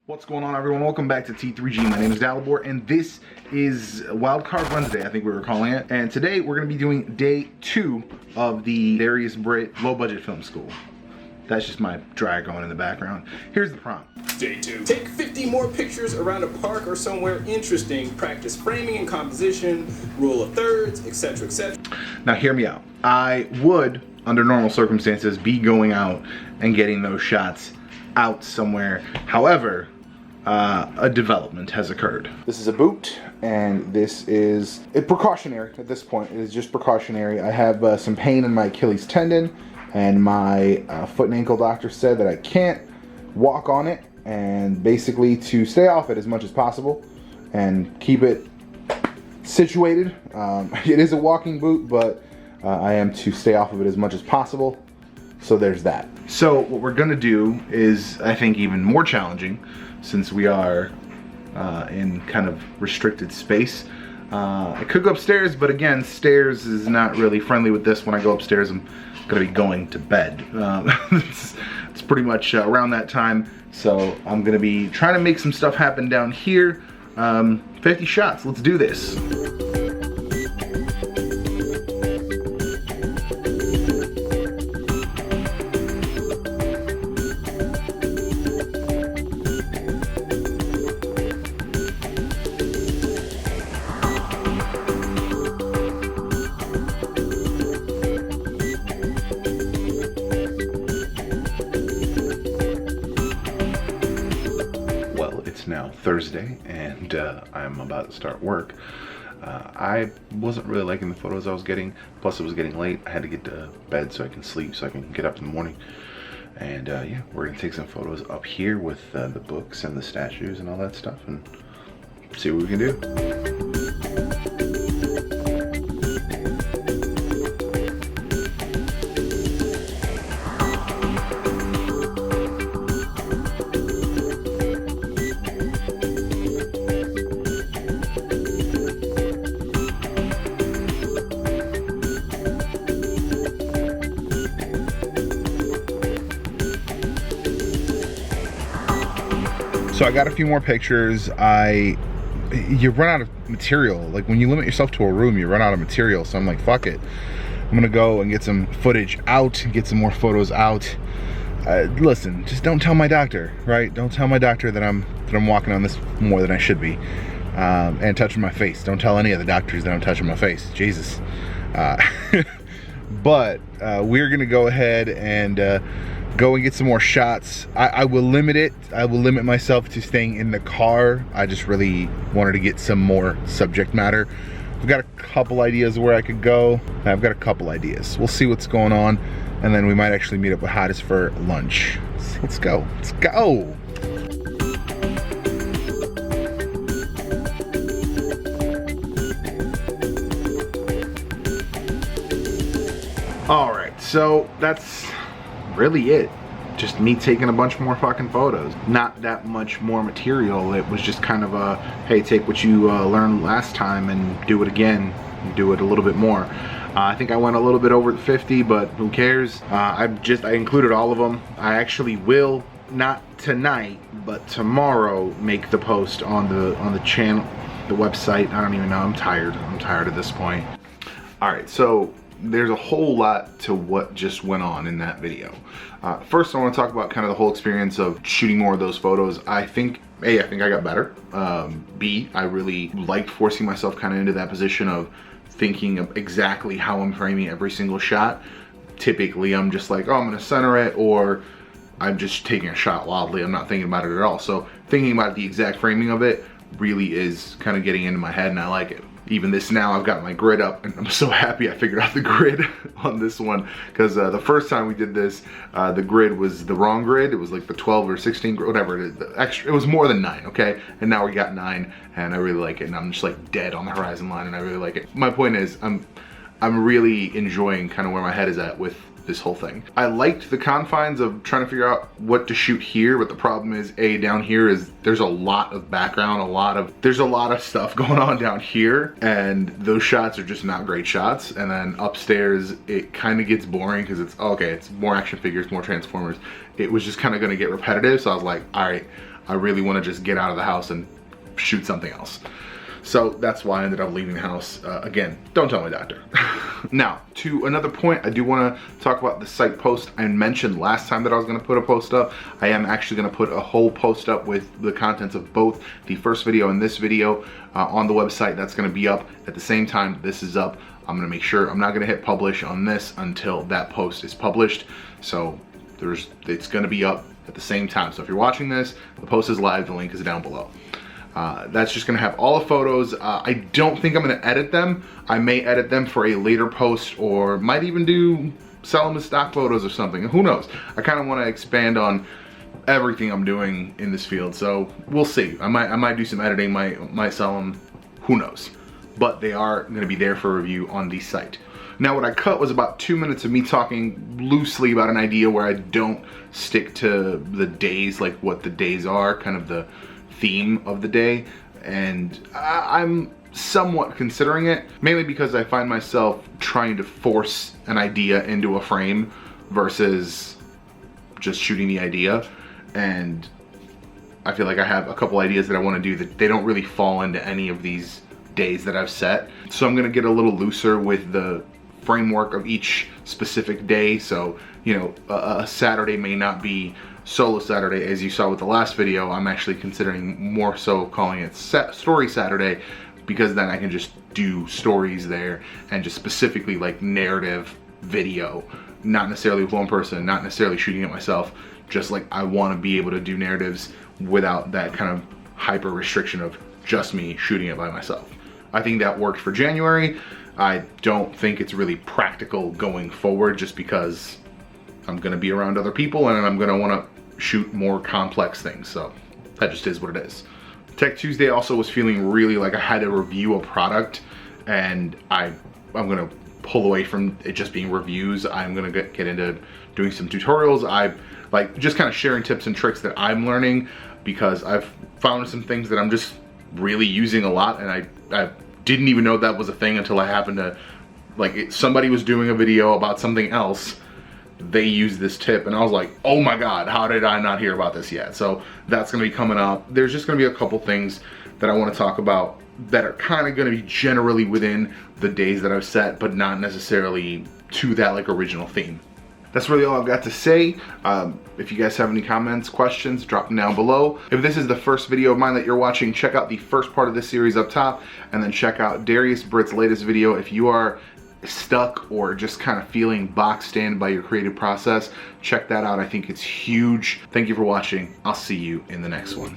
What's going on, everyone? Welcome back to T3G. My name is Dalibor, and this is Wildcard Wednesday, I think we were calling it. And today we're going to be doing day 2 of the Darius Britt Low Budget Film School. That's just my dryer going in the background. Here's the prompt. Day 2. Take 50 more pictures around a park or somewhere interesting. Practice framing and composition, rule of thirds, etc., etc. Now hear me out. I would, under normal circumstances, be going out and getting those shots out somewhere. However, a development has occurred. This is a boot, and this is precautionary at this point. It is just precautionary. I have some pain in my Achilles tendon, and my foot and ankle doctor said that I can't walk on it, and basically to stay off it as much as possible and keep it situated. It is a walking boot, but I am to stay off of it as much as possible. So there's that. So what we're gonna do is, I think, even more challenging, since we are in kind of restricted space. I could go upstairs, but again, stairs is not really friendly with this. When I go upstairs, I'm gonna be going to bed. It's pretty much around that time. So I'm gonna be trying to make some stuff happen down here. 50 shots, let's do this. Now Thursday, and I'm about to start work. I wasn't really liking the photos I was getting, plus it was getting late. I had to get to bed so I can sleep, so I can get up in the morning. And yeah, we're gonna take some photos up here with the books and the statues and all that stuff, and see what we can do. So I got a few more pictures. You run out of material. Like when you limit yourself to a room, you run out of material. So I'm like, fuck it. I'm gonna go and get some footage out, get some more photos out. Listen, just don't tell my doctor, right? Don't tell my doctor that I'm walking on this more than I should be, and touching my face. Don't tell any of the doctors that I'm touching my face. Jesus. But we're gonna go ahead and go and get some more shots. I will limit it. I will limit myself to staying in the car. I just really wanted to get some more subject matter. I've got a couple ideas where I could go. I've got a couple ideas. We'll see what's going on, and then we might actually meet up with Hottest for lunch. So let's go. Let's go. All right, so that's really it. Just me taking a bunch more fucking photos. Not that much more material. It was just kind of a, hey, take what you learned last time and do it again, do it a little bit more. I think I went a little bit over the 50, but who cares? I included all of them. I actually will, not tonight, but tomorrow, make the post on the channel, the website. I don't even know. I'm tired at this point. All right, so there's a whole lot to what just went on in that video. First, I want to talk about kind of the whole experience of shooting more of those photos. I think I got better. B, I really liked forcing myself kind of into that position of thinking of exactly how I'm framing every single shot. Typically, I'm just like, oh, I'm gonna center it, or I'm just taking a shot wildly. I'm not thinking about it at all. So thinking about the exact framing of it really is kind of getting into my head, and I like it. Even this now, I've got my grid up, and I'm so happy I figured out the grid on this one, because the first time we did this, the grid was the wrong grid. It was like the 12 or 16, whatever. It was more than 9, okay? And now we got 9, and I really like it, and I'm just like dead on the horizon line, and I really like it. My point is, I'm really enjoying kind of where my head is at with this whole thing. I liked the confines of trying to figure out what to shoot here, but the problem is, down here is there's a lot of background, there's a lot of stuff going on down here, and those shots are just not great shots. And then upstairs, it kind of gets boring because it's, okay, it's more action figures, more Transformers. It was just kind of gonna get repetitive, so I was like, all right, I really want to just get out of the house and shoot something else. So that's why I ended up leaving the house. Again, don't tell my doctor. Now, to another point, I do want to talk about the site post. I mentioned last time that I was going to put a post up. I am actually going to put a whole post up with the contents of both the first video and this video on the website. That's going to be up at the same time this is up. I'm going to make sure I'm not going to hit publish on this until that post is published. So it's going to be up at the same time. So if you're watching this, the post is live, the link is down below. That's just gonna have all the photos. I don't think I'm gonna edit them. I may edit them for a later post, or might even sell them as stock photos or something. Who knows? I kind of want to expand on everything I'm doing in this field, so we'll see. I might do some editing, might sell them. Who knows? But they are gonna be there for review on the site. Now, what I cut was about 2 minutes of me talking loosely about an idea where I don't stick to the days, like what the days are, kind of the theme of the day, and I'm somewhat considering it, mainly because I find myself trying to force an idea into a frame versus just shooting the idea, and I feel like I have a couple ideas that I want to do that they don't really fall into any of these days that I've set. So I'm gonna get a little looser with the framework of each specific day. So, you know, a Saturday may not be Solo Saturday, as you saw with the last video. I'm actually considering more so calling it Story Saturday, because then I can just do stories there and just specifically like narrative video, not necessarily with one person, not necessarily shooting it myself, just like I want to be able to do narratives without that kind of hyper restriction of just me shooting it by myself. I think that worked for January. I don't think it's really practical going forward, just because I'm gonna be around other people and I'm gonna wanna shoot more complex things. So that just is what it is. Tech Tuesday also was feeling really like I had to review a product, and I'm gonna pull away from it just being reviews. I'm gonna get into doing some tutorials. I like just kind of sharing tips and tricks that I'm learning, because I've found some things that I'm just really using a lot, and I didn't even know that was a thing until I happened to, like, somebody was doing a video about something else, they used this tip, and I was like, oh my god, how did I not hear about this yet? So that's gonna be coming up. There's just gonna be a couple things that I want to talk about that are kind of gonna be generally within the days that I've set, but not necessarily to that like original theme. That's really all I've got to say. If you guys have any comments, questions, drop them down below. If this is the first video of mine that you're watching, check out the first part of this series up top, and then check out Darius Britt's latest video. If you are stuck or just kind of feeling boxed in by your creative process, check that out. I think it's huge. Thank you for watching. I'll see you in the next one.